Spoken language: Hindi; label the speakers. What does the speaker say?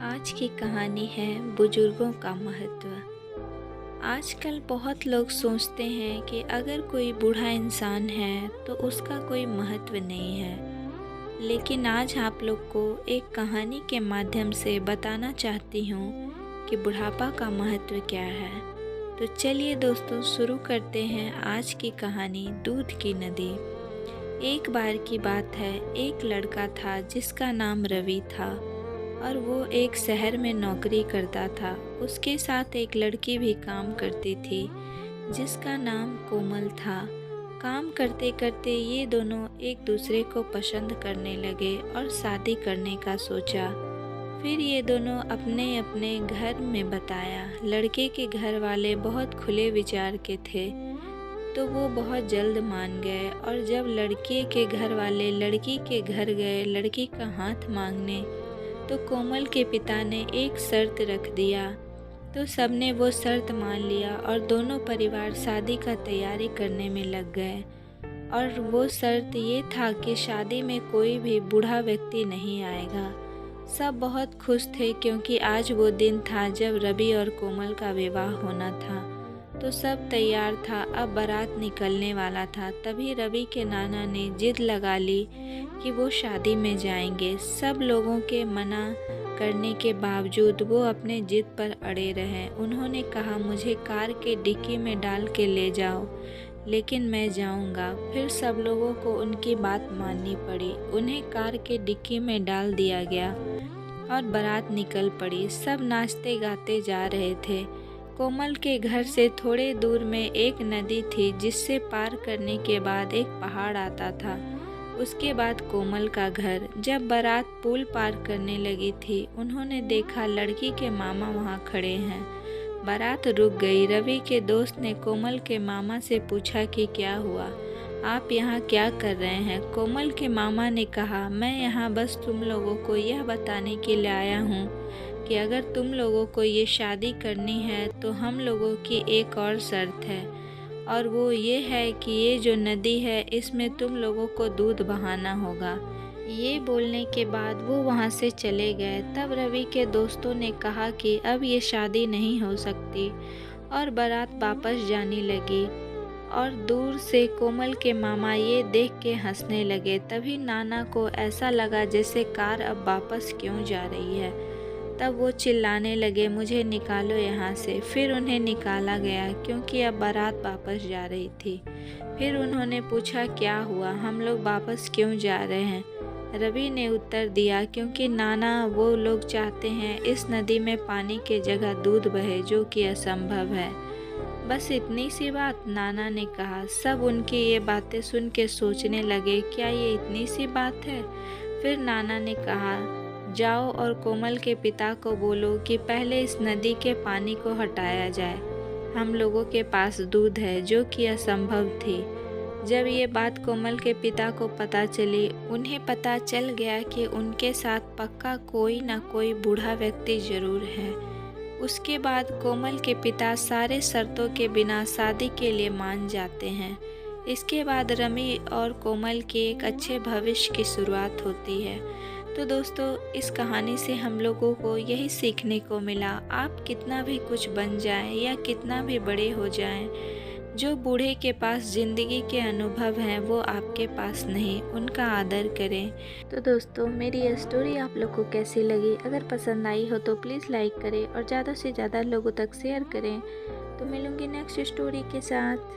Speaker 1: आज की कहानी है बुजुर्गों का महत्व। आजकल बहुत लोग सोचते हैं कि अगर कोई बूढ़ा इंसान है तो उसका कोई महत्व नहीं है, लेकिन आज आप लोग को एक कहानी के माध्यम से बताना चाहती हूँ कि बुढ़ापा का महत्व क्या है। तो चलिए दोस्तों शुरू करते हैं आज की कहानी दूध की नदी। एक बार की बात है, एक लड़का था जिसका नाम रवि था और वो एक शहर में नौकरी करता था। उसके साथ एक लड़की भी काम करती थी जिसका नाम कोमल था। काम करते करते ये दोनों एक दूसरे को पसंद करने लगे और शादी करने का सोचा। फिर ये दोनों अपने अपने घर में बताया। लड़के के घर वाले बहुत खुले विचार के थे तो वो बहुत जल्द मान गए, और जब लड़के के घर वाले लड़की के घर गए लड़की का हाथ मांगने तो कोमल के पिता ने एक शर्त रख दिया। तो सबने वो शर्त मान लिया और दोनों परिवार शादी का तैयारी करने में लग गए। और वो शर्त ये था कि शादी में कोई भी बूढ़ा व्यक्ति नहीं आएगा। सब बहुत खुश थे क्योंकि आज वो दिन था जब रवि और कोमल का विवाह होना था। तो सब तैयार था, अब बारात निकलने वाला था। तभी रवि के नाना ने जिद लगा ली कि वो शादी में जाएंगे। सब लोगों के मना करने के बावजूद वो अपने जिद पर अड़े रहे। उन्होंने कहा, मुझे कार के डिक्की में डाल के ले जाओ, लेकिन मैं जाऊंगा। फिर सब लोगों को उनकी बात माननी पड़ी। उन्हें कार के डिक्की में डाल दिया गया और बारात निकल पड़ी। सब नाचते गाते जा रहे थे। कोमल के घर से थोड़े दूर में एक नदी थी जिससे पार करने के बाद एक पहाड़ आता था। उसके बाद कोमल का घर। जब बारात पुल पार करने लगी थी उन्होंने देखा लड़की के मामा वहाँ खड़े हैं। बारात रुक गई। रवि के दोस्त ने कोमल के मामा से पूछा कि क्या हुआ, आप यहाँ क्या कर रहे हैं। कोमल के मामा ने कहा, मैं यहाँ बस तुम लोगों को यह बताने के लिए आया हूँ कि अगर तुम लोगों को ये शादी करनी है तो हम लोगों की एक और शर्त है, और वो ये है कि ये जो नदी है इसमें तुम लोगों को दूध बहाना होगा। ये बोलने के बाद वो वहाँ से चले गए। तब रवि के दोस्तों ने कहा कि अब ये शादी नहीं हो सकती, और बारात वापस जाने लगी। और दूर से कोमल के मामा ये देख के हंसने लगे। तभी नाना को ऐसा लगा जैसे कार अब वापस क्यों जा रही है। तब वो चिल्लाने लगे, मुझे निकालो यहाँ से। फिर उन्हें निकाला गया क्योंकि अब बारात वापस जा रही थी। फिर उन्होंने पूछा, क्या हुआ, हम लोग वापस क्यों जा रहे हैं। रवि ने उत्तर दिया, क्योंकि नाना वो लोग चाहते हैं इस नदी में पानी के जगह दूध बहे, जो कि असंभव है। बस इतनी सी बात, नाना ने कहा। सब उनकी ये बातें सुन के सोचने लगे, क्या ये इतनी सी बात है। फिर नाना ने कहा, जाओ और कोमल के पिता को बोलो कि पहले इस नदी के पानी को हटाया जाए। हम लोगों के पास दूध है, जो कि असंभव थी। जब ये बात कोमल के पिता को पता चली, उन्हें पता चल गया कि उनके साथ पक्का कोई ना कोई बूढ़ा व्यक्ति जरूर है। उसके बाद कोमल के पिता सारे शर्तों के बिना शादी के लिए मान जाते हैं। इसके बाद रवि और कोमल के एक अच्छे भविष्य की शुरुआत होती है। तो दोस्तों, इस कहानी से हम लोगों को यही सीखने को मिला, आप कितना भी कुछ बन जाएं या कितना भी बड़े हो जाएं, जो बूढ़े के पास ज़िंदगी के अनुभव हैं वो आपके पास नहीं, उनका आदर करें। तो दोस्तों, मेरी ये स्टोरी आप लोग को कैसी लगी, अगर पसंद आई हो तो प्लीज़ लाइक करें और ज़्यादा से ज़्यादा लोगों तक शेयर करें। तो मिलूँगी नेक्स्ट स्टोरी के साथ।